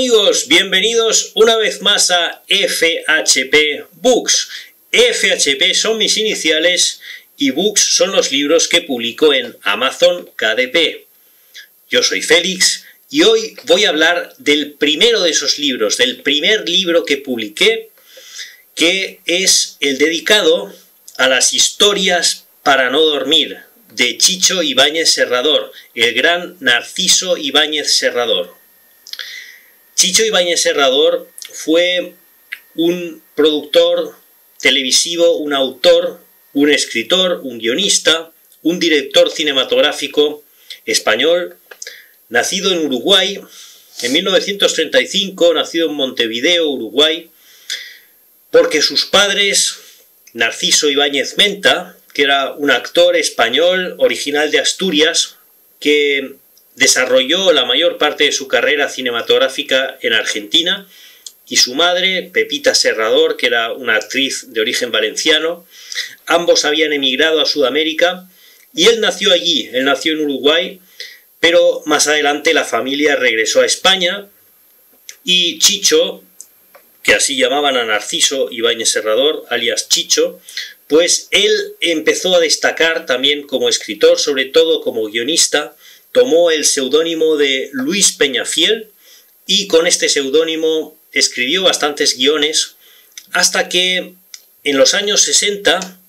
amigos, bienvenidos una vez más a FHP Books. FHP son mis iniciales y Books son los libros que publico en Amazon KDP. Yo soy Félix y hoy voy a hablar del primero de esos libros, del primer libro que publiqué, que es el dedicado a las historias para no dormir, de Chicho Ibáñez Serrador, el gran Narciso Ibáñez Serrador. Chicho Ibáñez Serrador fue un productor televisivo, un autor, un escritor, un guionista, un director cinematográfico español, nacido en Uruguay en 1935, nacido en Montevideo, Uruguay, porque sus padres, Narciso Ibáñez Menta, que era un actor español original de Asturias, que desarrolló la mayor parte de su carrera cinematográfica en Argentina, y su madre, Pepita Serrador, que era una actriz de origen valenciano. Ambos habían emigrado a Sudamérica y él nació allí, él nació en Uruguay, pero más adelante la familia regresó a España y Chicho, que así llamaban a Narciso Ibáñez Serrador, alias Chicho, pues él empezó a destacar también como escritor, sobre todo como guionista. Tomó el seudónimo de Luis Peñafiel y con este seudónimo escribió bastantes guiones hasta que en los años 60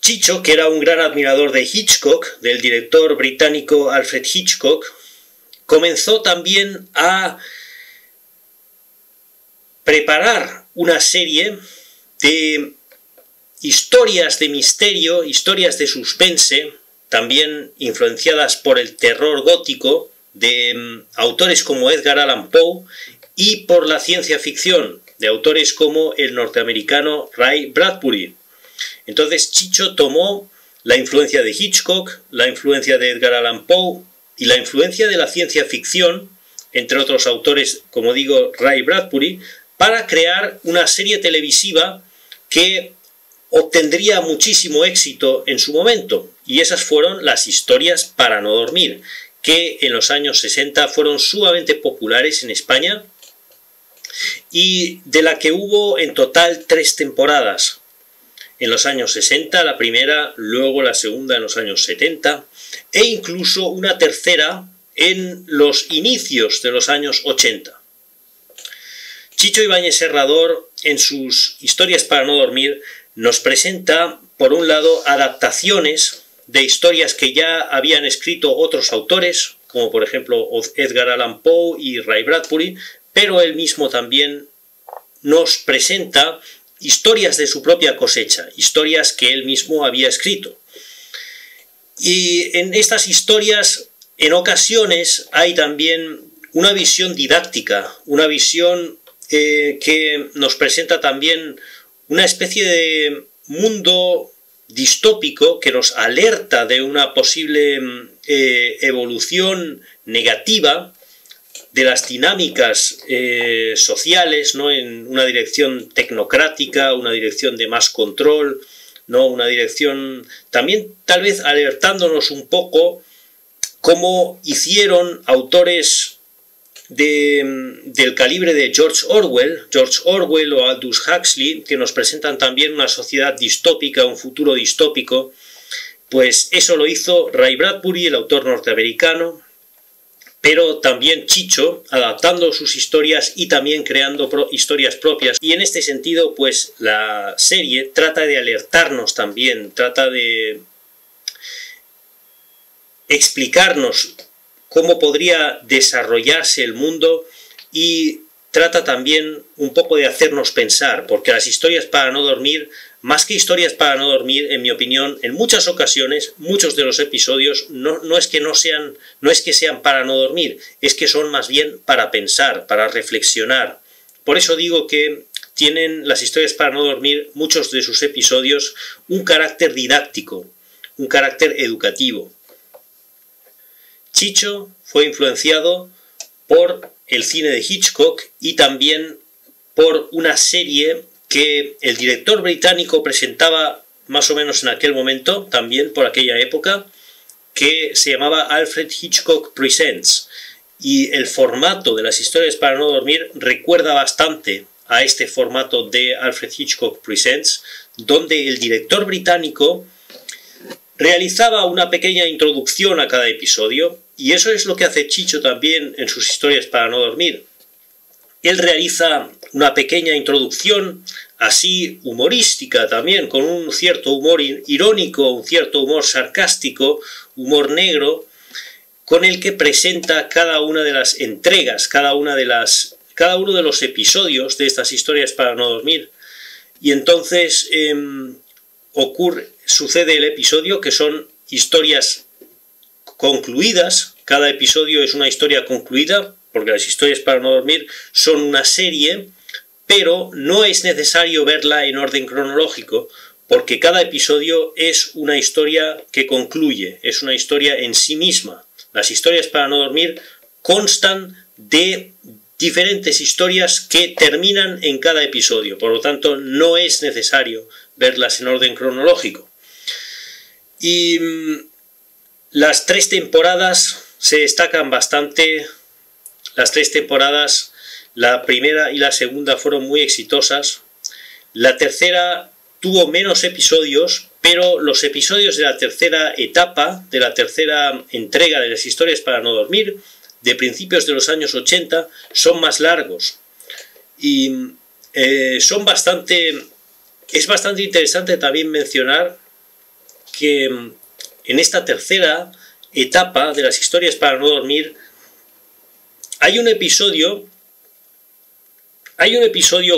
Chicho, que era un gran admirador de Hitchcock, del director británico Alfred Hitchcock, comenzó también a preparar una serie de historias de misterio, historias de suspense, también influenciadas por el terror gótico, de autores como Edgar Allan Poe, y por la ciencia ficción, de autores como el norteamericano Ray Bradbury. Entonces Chicho tomó la influencia de Hitchcock, la influencia de Edgar Allan Poe y la influencia de la ciencia ficción, entre otros autores, como digo, Ray Bradbury, para crear una serie televisiva que obtendría muchísimo éxito en su momento, y esas fueron las historias para no dormir, que en los años 60 fueron sumamente populares en España y de la que hubo en total 3 temporadas. En los años 60 la primera, luego la segunda en los años 70 e incluso una tercera en los inicios de los años 80. Chicho Ibáñez Serrador, en sus historias para no dormir, nos presenta, por un lado, adaptaciones de historias que ya habían escrito otros autores, como por ejemplo Edgar Allan Poe y Ray Bradbury, pero él mismo también nos presenta historias de su propia cosecha, historias que él mismo había escrito. Y en estas historias, en ocasiones, hay también una visión didáctica, una visión que nos presenta también una especie de mundo distópico que nos alerta de una posible evolución negativa de las dinámicas sociales, ¿no? En una dirección tecnocrática, una dirección de más control, ¿no? Una dirección también tal vez alertándonos un poco como hicieron autores del calibre de George Orwell o Aldous Huxley, que nos presentan también una sociedad distópica, un futuro distópico. Pues eso lo hizo Ray Bradbury, el autor norteamericano, pero también Chicho, adaptando sus historias y también creando historias propias. Y en este sentido, pues la serie trata de alertarnos también, trata de explicarnos cómo podría desarrollarse el mundo y trata también un poco de hacernos pensar, porque las historias para no dormir, más que historias para no dormir, en mi opinión, en muchas ocasiones, muchos de los episodios no es que sean para no dormir, es que son más bien para pensar, para reflexionar. Por eso digo que tienen las historias para no dormir, muchos de sus episodios, un carácter didáctico, un carácter educativo. Chicho fue influenciado por el cine de Hitchcock y también por una serie que el director británico presentaba más o menos en aquel momento, también por aquella época, que se llamaba Alfred Hitchcock Presents. y el formato de las historias para no dormir recuerda bastante a este formato de Alfred Hitchcock Presents, donde el director británico realizaba una pequeña introducción a cada episodio, y eso es lo que hace Chicho también en sus historias para no dormir. Él realiza una pequeña introducción, así humorística también, con un cierto humor irónico, un cierto humor sarcástico, humor negro, con el que presenta cada una de las entregas, cada uno de los episodios de estas historias para no dormir. Y entonces sucede el episodio, que son historias concluidas. Cada episodio es una historia concluida, porque las historias para no dormir son una serie, pero no es necesario verla en orden cronológico, porque cada episodio es una historia que concluye, es una historia en sí misma. Las historias para no dormir constan de diferentes historias que terminan en cada episodio, por lo tanto no es necesario verlas en orden cronológico. Y las 3 temporadas se destacan bastante. Las 3 temporadas, la primera y la segunda, fueron muy exitosas. La tercera tuvo menos episodios, pero los episodios de la tercera etapa, de la tercera entrega de las historias para no dormir, de principios de los años 80, son más largos. Y es bastante interesante también mencionar que en esta tercera etapa de las historias para no dormir hay un episodio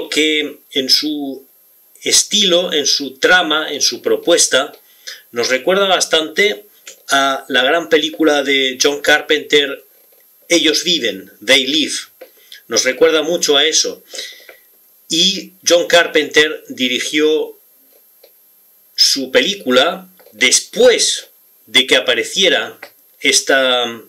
que en su estilo, en su trama, en su propuesta, nos recuerda bastante a la gran película de John Carpenter, Ellos viven, They Live. Nos recuerda mucho a eso. Y John Carpenter dirigió su película después de que apareciera esta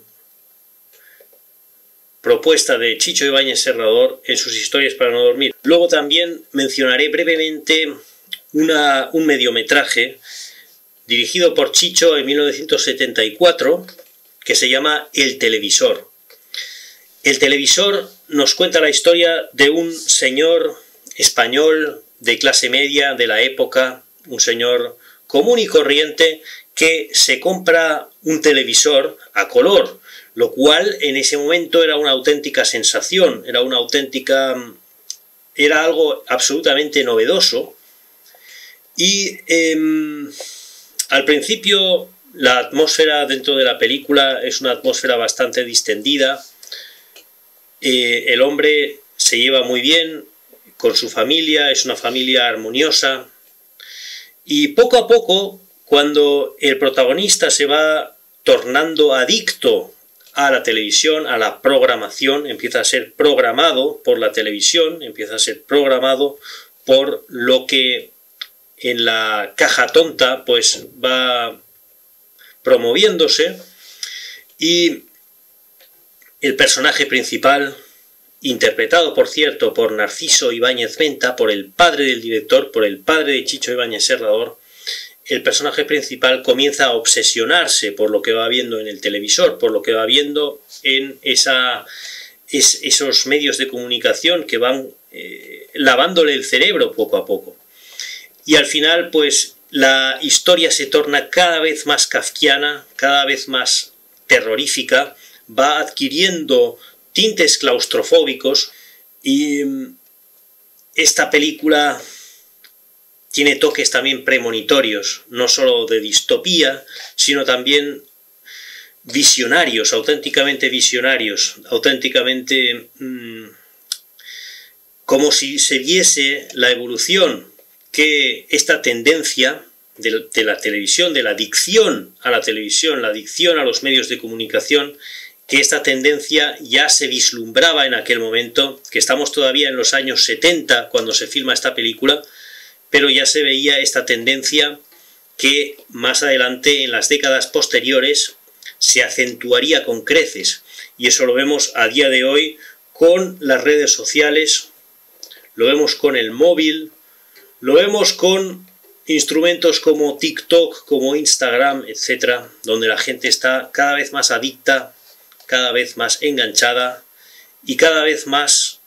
propuesta de Chicho Ibáñez Serrador en sus historias para no dormir. Luego también mencionaré brevemente un mediometraje dirigido por Chicho en 1974 que se llama El televisor. El televisor nos cuenta la historia de un señor español de clase media de la época, un señor común y corriente que se compra un televisor a color, lo cual en ese momento era una auténtica sensación, era algo absolutamente novedoso. Y al principio la atmósfera dentro de la película es una atmósfera bastante distendida. El hombre se lleva muy bien con su familia, es una familia armoniosa, y poco a poco, cuando el protagonista se va tornando adicto a la televisión, a la programación, empieza a ser programado por la televisión, empieza a ser programado por lo que en la caja tonta pues va promoviéndose, y el personaje principal, interpretado por cierto por Narciso Ibáñez Venta, por el padre del director, por el padre de Chicho Ibáñez Serrador, el personaje principal comienza a obsesionarse por lo que va viendo en el televisor, por lo que va viendo en esos medios de comunicación que van lavándole el cerebro poco a poco. Y al final, pues, la historia se torna cada vez más kafkiana, cada vez más terrorífica, va adquiriendo tintes claustrofóbicos, y esta película tiene toques también premonitorios, no solo de distopía, sino también visionarios, auténticamente como si se viese la evolución que esta tendencia de la televisión, de la adicción a la televisión, la adicción a los medios de comunicación, que esta tendencia ya se vislumbraba en aquel momento, que estamos todavía en los años 70 cuando se filma esta película, pero ya se veía esta tendencia que más adelante, en las décadas posteriores, se acentuaría con creces. Y eso lo vemos a día de hoy con las redes sociales, lo vemos con el móvil, lo vemos con instrumentos como TikTok, como Instagram, etcétera, donde la gente está cada vez más adicta cada vez más enganchada y cada vez más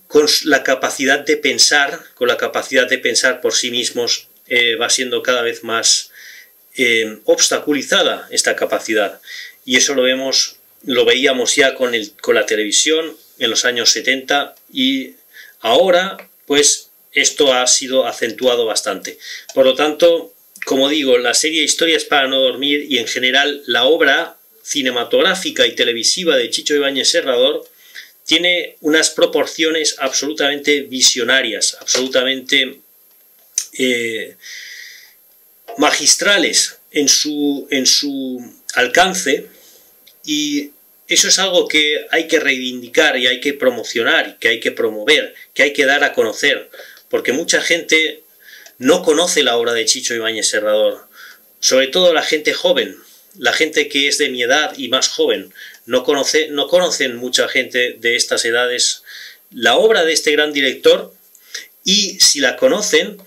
con la capacidad de pensar, por sí mismos, va siendo cada vez más obstaculizada esta capacidad. Y eso lo veíamos ya con la televisión en los años 70 y ahora pues esto ha sido acentuado bastante. Por lo tanto, como digo, la serie Historias para no dormir y en general la obra cinematográfica y televisiva de Chicho Ibáñez Serrador tiene unas proporciones absolutamente visionarias, absolutamente magistrales en su alcance, y eso es algo que hay que reivindicar y hay que promocionar, que hay que promover, que hay que dar a conocer, porque mucha gente no conoce la obra de Chicho Ibáñez Serrador, sobre todo la gente joven, la gente que es de mi edad y más joven, no conocen mucha gente de estas edades la obra de este gran director, y si la conocen,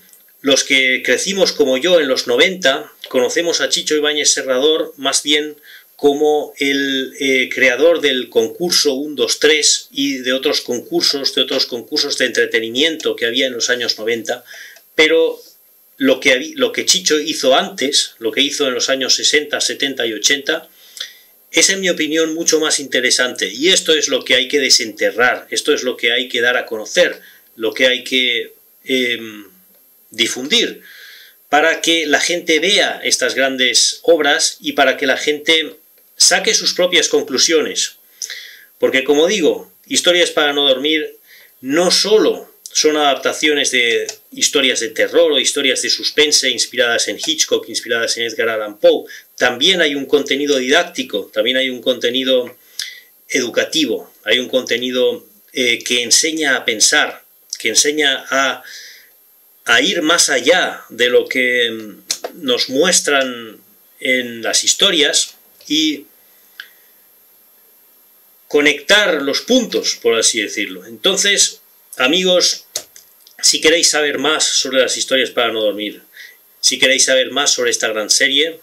los que crecimos como yo en los 90, conocemos a Chicho Ibáñez Serrador más bien como el creador del concurso 1, 2, 3 y de otros concursos de entretenimiento que había en los años 90, pero lo que Chicho hizo antes, lo que hizo en los años 60, 70 y 80, es en mi opinión mucho más interesante, y esto es lo que hay que desenterrar, esto es lo que hay que dar a conocer, lo que hay que difundir, para que la gente vea estas grandes obras y para que la gente saque sus propias conclusiones. Porque, como digo, Historias para no dormir no solo son adaptaciones de historias de terror o historias de suspense inspiradas en Hitchcock, inspiradas en Edgar Allan Poe. También hay un contenido didáctico, también hay un contenido educativo, hay un contenido que enseña a pensar, que enseña a ir más allá de lo que nos muestran en las historias y conectar los puntos, por así decirlo. Entonces, amigos, si queréis saber más sobre las Historias para no dormir, si queréis saber más sobre esta gran serie,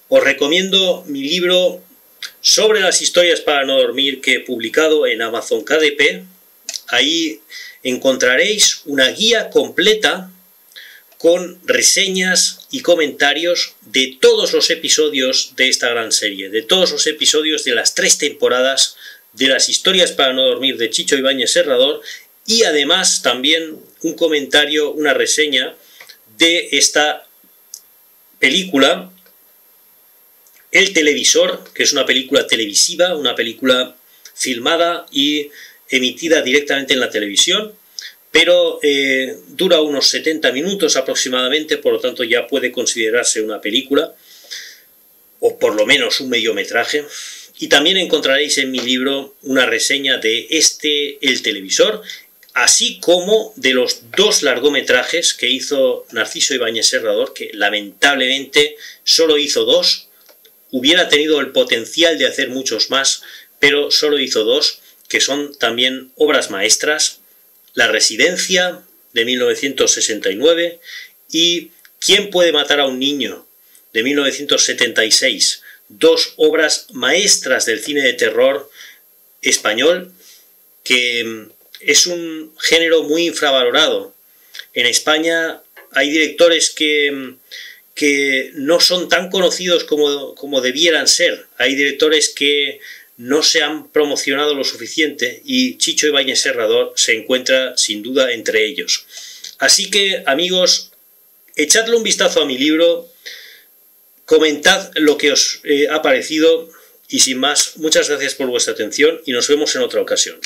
os recomiendo mi libro sobre las Historias para no dormir que he publicado en Amazon KDP. Ahí encontraréis una guía completa con reseñas y comentarios de todos los episodios de esta gran serie, de todos los episodios de las 3 temporadas de las Historias para no dormir de Chicho Ibáñez Serrador, y además también un comentario, una reseña de esta película, El Televisor, que es una película televisiva, una película filmada y emitida directamente en la televisión, pero dura unos 70 minutos aproximadamente, por lo tanto ya puede considerarse una película, o por lo menos un mediometraje. Y también encontraréis en mi libro una reseña de El Televisor, así como de los 2 largometrajes que hizo Narciso Ibáñez Serrador, que lamentablemente solo hizo 2, hubiera tenido el potencial de hacer muchos más, pero solo hizo 2, que son también obras maestras: La Residencia, de 1969, y ¿Quién puede matar a un niño?, de 1976, 2 obras maestras del cine de terror español, que es un género muy infravalorado. En España hay directores que no son tan conocidos como debieran ser, hay directores que no se han promocionado lo suficiente, y Chicho Ibáñez Serrador se encuentra sin duda entre ellos. Así que, amigos, echadle un vistazo a mi libro, comentad lo que os ha parecido, y sin más, muchas gracias por vuestra atención y nos vemos en otra ocasión.